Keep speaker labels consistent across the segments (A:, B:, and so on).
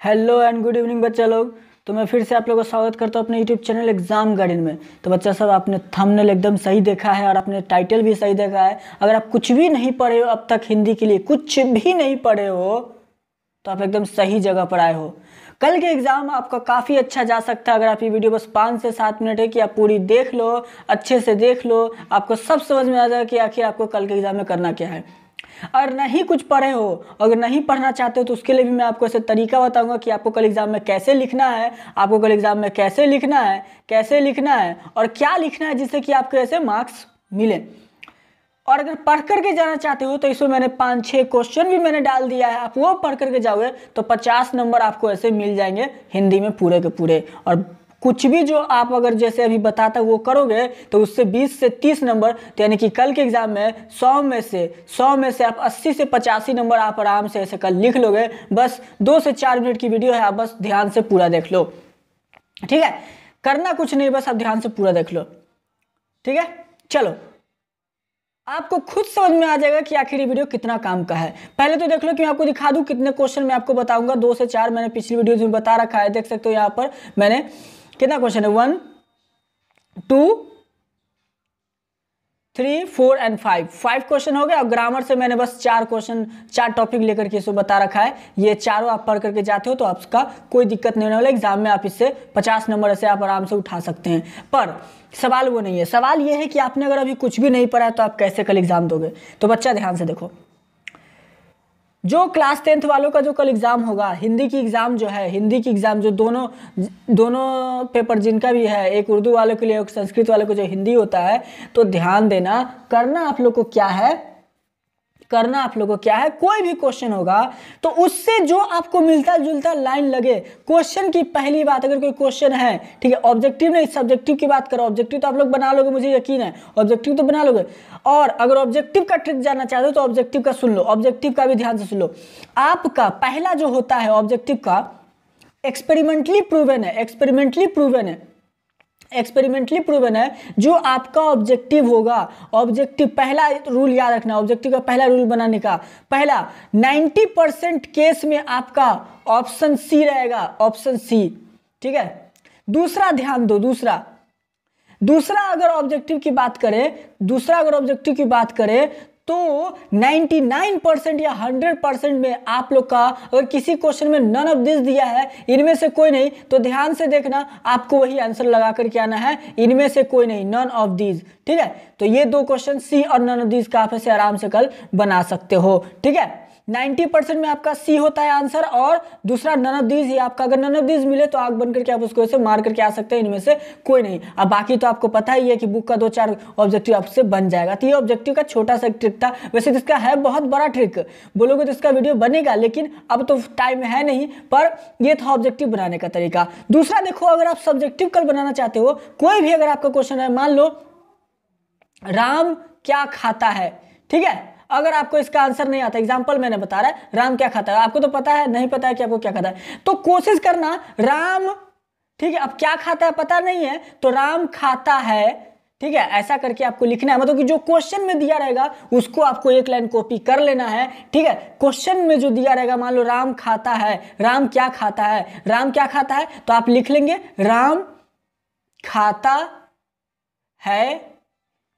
A: Hello and good evening बच्चा लोग। तो मैं फिर से आप लोगों का स्वागत करता हूँ अपने यूट्यूब चैनल एग्जाम गार्डन में। तो बच्चा सब आपने थंबनेल एकदम सही देखा है और आपने टाइटल भी सही देखा है। अगर आप कुछ भी नहीं पढ़े हो अब तक हिंदी के लिए कुछ भी नहीं पढ़े हो तो आप एकदम सही जगह पर आए हो। कल के एग्ज़ाम आपका काफ़ी अच्छा जा सकता है अगर आप ये वीडियो बस 5 से 7 मिनट है कि आप पूरी देख लो, अच्छे से देख लो, आपको सब समझ में आ जाएगा कि आखिर आपको कल के एग्ज़ाम में करना क्या है। और नहीं कुछ पढ़े हो, अगर नहीं पढ़ना चाहते हो तो उसके लिए भी मैं आपको ऐसे तरीका बताऊंगा कि आपको कल एग्जाम में कैसे लिखना है, आपको कल एग्जाम में कैसे लिखना है, कैसे लिखना है और क्या लिखना है जिससे कि आपको ऐसे मार्क्स मिले। और अगर पढ़ करके जाना चाहते हो तो इसमें मैंने 5-6 क्वेश्चन भी मैंने डाल दिया है, आप वो पढ़ करके जाओगे तो 50 नंबर आपको ऐसे मिल जाएंगे हिंदी में पूरे के पूरे। और कुछ भी जो आप अगर जैसे अभी बताता वो करोगे तो उससे 20 से 30 नंबर, तो यानी कि कल के एग्जाम में 100 में से आप 80 से 85 नंबर आप आराम से ऐसे कल लिख लोगे। बस 2 से 4 मिनट की वीडियो है, आप बस ध्यान से पूरा देख लो, ठीक है। करना कुछ नहीं, बस आप ध्यान से पूरा देख लो, ठीक है। चलो आपको खुद समझ में आ जाएगा कि आखिर ये वीडियो कितना काम का है। पहले तो देख लो कि मैं आपको दिखा दूं कितने क्वेश्चन मैं आपको बताऊंगा। 2 से 4 मैंने पिछली वीडियो में बता रखा है, देख सकते हो यहाँ पर मैंने कितना क्वेश्चन है, 1 2 3 4 एंड 5 क्वेश्चन हो गए। और ग्रामर से मैंने बस 4 क्वेश्चन 4 टॉपिक लेकर के इसको बता रखा है। ये चारों आप पढ़ करके जाते हो तो आपका कोई दिक्कत नहीं होने वाला। एग्जाम में आप इससे 50 नंबर ऐसे आप आराम से उठा सकते हैं। पर सवाल वो नहीं है, सवाल ये है कि आपने अगर अभी कुछ भी नहीं पढ़ा है तो आप कैसे कल एग्जाम दोगे। तो बच्चा ध्यान से देखो, जो क्लास 10th वालों का जो कल एग्जाम होगा, हिंदी की एग्जाम जो है, हिंदी की एग्जाम जो दोनों पेपर जिनका भी है, एक उर्दू वालों के लिए एक संस्कृत वालों को जो हिंदी होता है, तो ध्यान देना, करना आप लोग को क्या है, करना आप लोगों को क्या है, कोई भी क्वेश्चन होगा तो उससे जो आपको मिलता जुलता लाइन लगे। क्वेश्चन की पहली बात, अगर कोई क्वेश्चन है, ठीक है, ऑब्जेक्टिव नहीं सब्जेक्टिव की बात करो। ऑब्जेक्टिव तो आप लोग बना लोगे, मुझे यकीन है ऑब्जेक्टिव तो बना लोगे। और अगर ऑब्जेक्टिव का ट्रिक जानना चाहते हो तो ऑब्जेक्टिव का सुन लो, ऑब्जेक्टिव का भी ध्यान से सुन लो। आपका पहला जो होता है ऑब्जेक्टिव का, एक्सपेरिमेंटली प्रूवन है, एक्सपेरिमेंटली प्रूवन है। जो आपका ऑब्जेक्टिव होगा, ऑब्जेक्टिव पहला रूल याद रखना, ऑब्जेक्टिव का पहला रूल बनाने का, पहला 90% केस में आपका ऑप्शन सी रहेगा, ऑप्शन सी, ठीक है। दूसरा ध्यान दो, दूसरा अगर ऑब्जेक्टिव की बात करें तो 99% या 100% में आप लोग का अगर किसी क्वेश्चन में नन ऑफ दिस दिया है, इनमें से कोई नहीं, तो ध्यान से देखना, आपको वही आंसर लगा करके आना है, इनमें से कोई नहीं, नन ऑफ दिस, ठीक है। तो ये 2 क्वेश्चन सी और नन ऑफ दिस का आप ऐसे आराम से कल बना सकते हो, ठीक है। 90% में आपका सी होता है आंसर और दूसरा नन ऑफ दिस ही आपका, अगर नन ऑफ दिस मिले तो आग बन करके आप उसको ऐसे मार करके आ सकते हैं, इनमें से कोई नहीं। अब बाकी तो आपको पता ही है कि बुक का 2-4 ऑब्जेक्टिव आपसे बन जाएगा। तो ये ऑब्जेक्टिव का छोटा सा ट्रिक था, वैसे इसका है बहुत बड़ा ट्रिक, बोलोगे तो इसका वीडियो बनेगा, लेकिन अब तो टाइम है नहीं, पर ये था ऑब्जेक्टिव बनाने का तरीका। दूसरा देखो, अगर आप सब्जेक्टिव कल बनाना चाहते हो, कोई भी अगर आपका क्वेश्चन है, मान लो राम क्या खाता है, ठीक है, अगर आपको इसका आंसर नहीं आता, एग्जांपल मैंने बता रहा है, राम क्या खाता है, आपको तो पता है, नहीं पता है कि आपको क्या खाता है, तो कोशिश करना राम, ठीक है, अब क्या खाता है पता नहीं है तो राम खाता है, ठीक है, ऐसा करके आपको लिखना है। मतलब कि जो क्वेश्चन में दिया रहेगा उसको आपको एक लाइन कॉपी कर लेना है, ठीक है। क्वेश्चन में जो दिया रहेगा, मान लो राम खाता है, राम क्या खाता है, राम क्या खाता है, तो आप लिख लेंगे राम खाता है,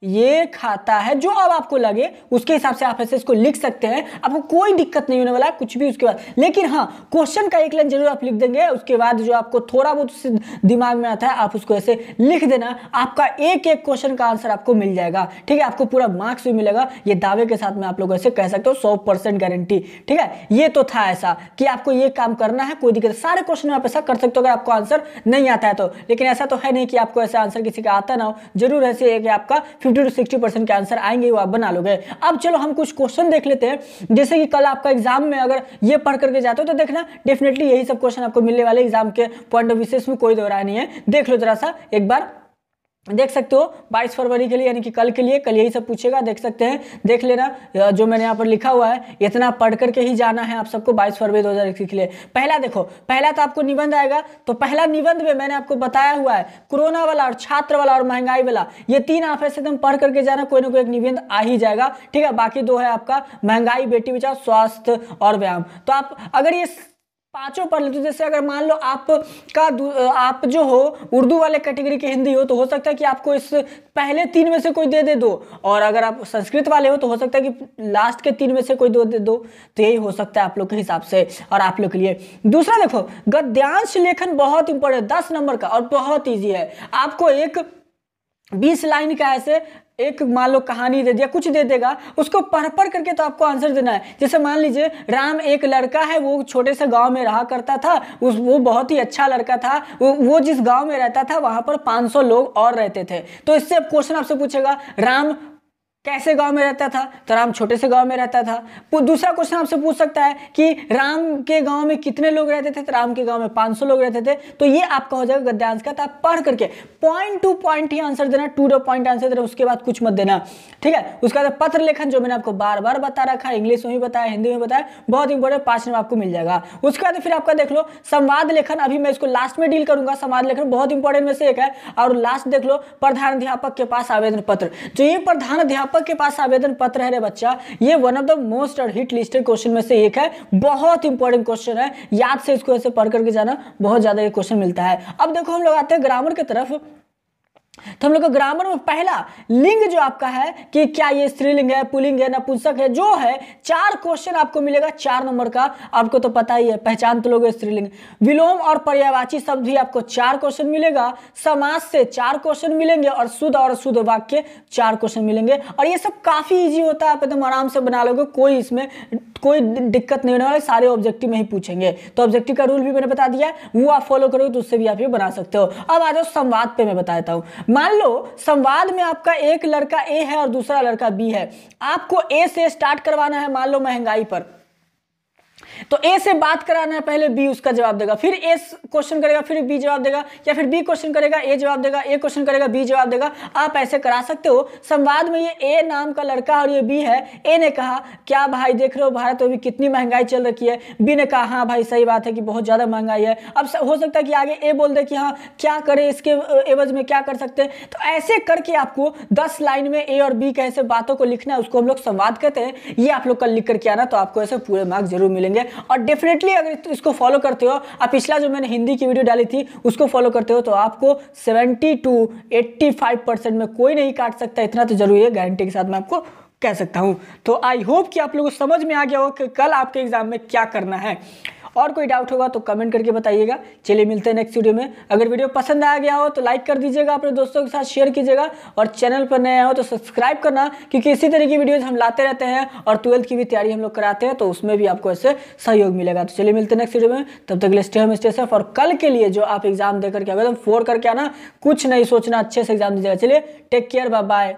A: ये खाता है, जो अब आपको लगे उसके हिसाब से आप ऐसे इसको लिख सकते हैं, आपको कोई दिक्कत नहीं होने वाला है कुछ भी उसके बाद। लेकिन हाँ, क्वेश्चन का एक लाइन जरूर आप लिख देंगे, उसके बाद जो आपको थोड़ा बहुत दिमाग में आता है आप उसको ऐसे लिख देना, आपका एक क्वेश्चन का आंसर आपको मिल जाएगा, ठीक है। आपको पूरा मार्क्स भी मिलेगा, ये दावे के साथ में आप लोग ऐसे कह सकते हो, 100% गारंटी, ठीक है। ये तो था ऐसा कि आपको ये काम करना है, कोई दिक्कत, सारे क्वेश्चन में आप ऐसा कर सकते हो अगर आपको आंसर नहीं आता है तो। लेकिन ऐसा तो है नहीं कि आपको ऐसा आंसर किसी का आता ना हो, जरूर ऐसे है कि आपका 50 से 60% के आंसर आएंगे, वो आप बना लोगे। अब चलो हम कुछ क्वेश्चन देख लेते हैं, जैसे कि कल आपका एग्जाम में अगर ये पढ़ करके जाते हो तो देखना डेफिनेटली यही सब क्वेश्चन आपको मिलने वाले, एग्जाम के पॉइंट ऑफ व्यू से इसमें कोई दो राय नहीं है। देख लो जरा सा एक बार, देख सकते हो 22 फरवरी के लिए, यानी कि कल के लिए, कल यही सब पूछेगा, देख सकते हैं, देख लेना जो मैंने यहाँ पर लिखा हुआ है, इतना पढ़ करके ही जाना है आप सबको 22 फरवरी 2021 के लिए। पहला देखो, पहला तो आपको निबंध आएगा, तो पहला निबंध में मैंने आपको बताया हुआ है कोरोना वाला और छात्र वाला और महंगाई वाला, ये 3 आप ऐसे एकदम पढ़ करके जाना, कोई ना कोई एक निबंध आ ही जाएगा, ठीक है। बाकी 2 है आपका महंगाई, बेटी बचाओ, स्वास्थ्य और व्यायाम। तो आप अगर ये पांचों पढ़ लेते हो। जैसे अगर मान लो आप जो हो उर्दू वाले कैटेगरी के हिंदी हो, तो हो सकता है कि आपको इस पहले 3 में से कोई दे दो, और अगर आप संस्कृत वाले हो तो हो सकता है कि लास्ट के 3 में से कोई दे दो। तो यही हो सकता है आप लोग के हिसाब से और आप लोग के लिए। दूसरा देखो, गद्यांश लेखन बहुत इंपॉर्टेंट, 10 नंबर का और बहुत ईजी है। आपको एक 20 लाइन का ऐसे एक मान लो कहानी दे दिया, कुछ दे देगा, उसको पढ़ करके तो आपको आंसर देना है। जैसे मान लीजिए राम एक लड़का है, वो छोटे से गांव में रहा करता था, वो बहुत ही अच्छा लड़का था, वो जिस गांव में रहता था वहां पर 500 लोग और रहते थे। तो इससे अब क्वेश्चन आपसे पूछेगा राम कैसे गांव में रहता था, तो राम छोटे से गांव में रहता था। दूसरा क्वेश्चन आपसे पूछ सकता है कि राम के गांव में कितने लोग रहते थे, तो राम के गांव में 500 लोग रहते थे। तो ये आपका हो जाएगा गद्यांश का। तो आप पढ़ करके पॉइंट टू पॉइंट ही आंसर देना, टू द पॉइंट आंसर देना, उसके बाद कुछ मत देना, ठीक है। उसके बाद पत्र लेखन, जो मैंने आपको बार बार बता रखा है, इंग्लिश में भी बताया, हिंदी में बताया, बहुत इंपॉर्टेंट, 5 नंबर आपको मिल जाएगा। उसके बाद फिर आपका देख लो संवाद लेखन, अभी मैं इसको लास्ट में डील करूंगा। संवाद लेखन बहुत इंपॉर्टेंट में से एक है। और लास्ट देख लो प्रधान अध्यापक के पास आवेदन पत्र। जो ये प्रधान अध्यापक के पास आवेदन पत्र है रे बच्चा, ये वन ऑफ द मोस्ट और हिट लिस्टेड क्वेश्चन में से एक है। बहुत इंपॉर्टेंट क्वेश्चन है, याद से इसको ऐसे पढ़ करके जाना, बहुत ज्यादा ये क्वेश्चन मिलता है। अब देखो हम लोग आते हैं ग्रामर की तरफ। तो हम लोग को ग्रामर में पहला लिंग जो आपका है कि क्या ये स्त्रीलिंग है, पुल्लिंग है, नपुंसक है, जो है 4 क्वेश्चन आपको मिलेगा 4 नंबर का। आपको तो पता ही है, पहचान तो लोगे स्त्रीलिंग। विलोम और पर्यायवाची शब्द भी आपको 4 क्वेश्चन मिलेगा। समास से 4 क्वेश्चन मिलेंगे और शुद्ध और अशुद्ध वाक्य 4 क्वेश्चन मिलेंगे। और ये सब काफी इजी होता है, आप एकदम आराम से बना लोगे, कोई इसमें कोई दिक्कत नहीं होने वाली, सारे ऑब्जेक्टिव में ही पूछेंगे। तो ऑब्जेक्टिव का रूल भी मैंने बता दिया, वो आप फॉलो करोगे तो उससे भी आप ये बना सकते हो। अब आ जाओ संवाद पे, मैं बता देता हूं। मान लो संवाद में आपका एक लड़का ए है और दूसरा लड़का बी है। आपको ए से स्टार्ट करवाना है, मान लो महंगाई पर, तो ए से बात कराना है, पहले बी उसका जवाब देगा, फिर ए क्वेश्चन करेगा, फिर बी जवाब देगा, या फिर बी क्वेश्चन करेगा, ए जवाब देगा, ए क्वेश्चन करेगा, बी जवाब देगा। आप ऐसे करा सकते हो। संवाद में ये ए नाम का लड़का और ये बी है। ए ने कहा क्या भाई देख रहे हो भारत में भी कितनी महंगाई चल रखी है। बी ने कहा हाँ भाई सही बात है कि बहुत ज्यादा महंगाई है। अब हो सकता है कि आगे ए बोल दे कि हाँ क्या करे, इसके एवज में क्या कर सकते हैं। तो ऐसे करके आपको 10 लाइन में ए और बी के ऐसे बातों को लिखना है, उसको हम लोग संवाद कहते हैं। ये आप लोग कल लिख करके आना, तो आपको ऐसे पूरे मार्क्स जरूर मिलेंगे। और डेफिनेटली अगर इसको फॉलो करते हो, आप पिछला जो मैंने हिंदी की वीडियो डाली थी उसको फॉलो करते हो, तो आपको 70 to 85% में कोई नहीं काट सकता। इतना तो जरूरी है, गारंटी के साथ मैं आपको कह सकता हूं। तो आई होप कि आप लोगों को समझ में आ गया हो कि कल आपके एग्जाम में क्या करना है। और कोई डाउट होगा तो कमेंट करके बताइएगा। चलिए मिलते हैं नेक्स्ट वीडियो में। अगर वीडियो पसंद आ गया हो तो लाइक कर दीजिएगा, अपने दोस्तों के साथ शेयर कीजिएगा, और चैनल पर नए हो तो सब्सक्राइब करना, क्योंकि इसी तरह की वीडियोज हम लाते रहते हैं। और 12th की भी तैयारी हम लोग कराते हैं, तो उसमें भी आपको ऐसे सहयोग मिलेगा। तो चलिए मिलते हैं नेक्स्ट वीडियो में, तब तक के लिए स्टे होम स्टे सेफ। और कल के लिए जो आप एग्जाम देकर के आवेदन 4 करके आना, कुछ नहीं सोचना, अच्छे से एग्जाम दीजिएगा। चलिए टेक केयर, बाय बाय।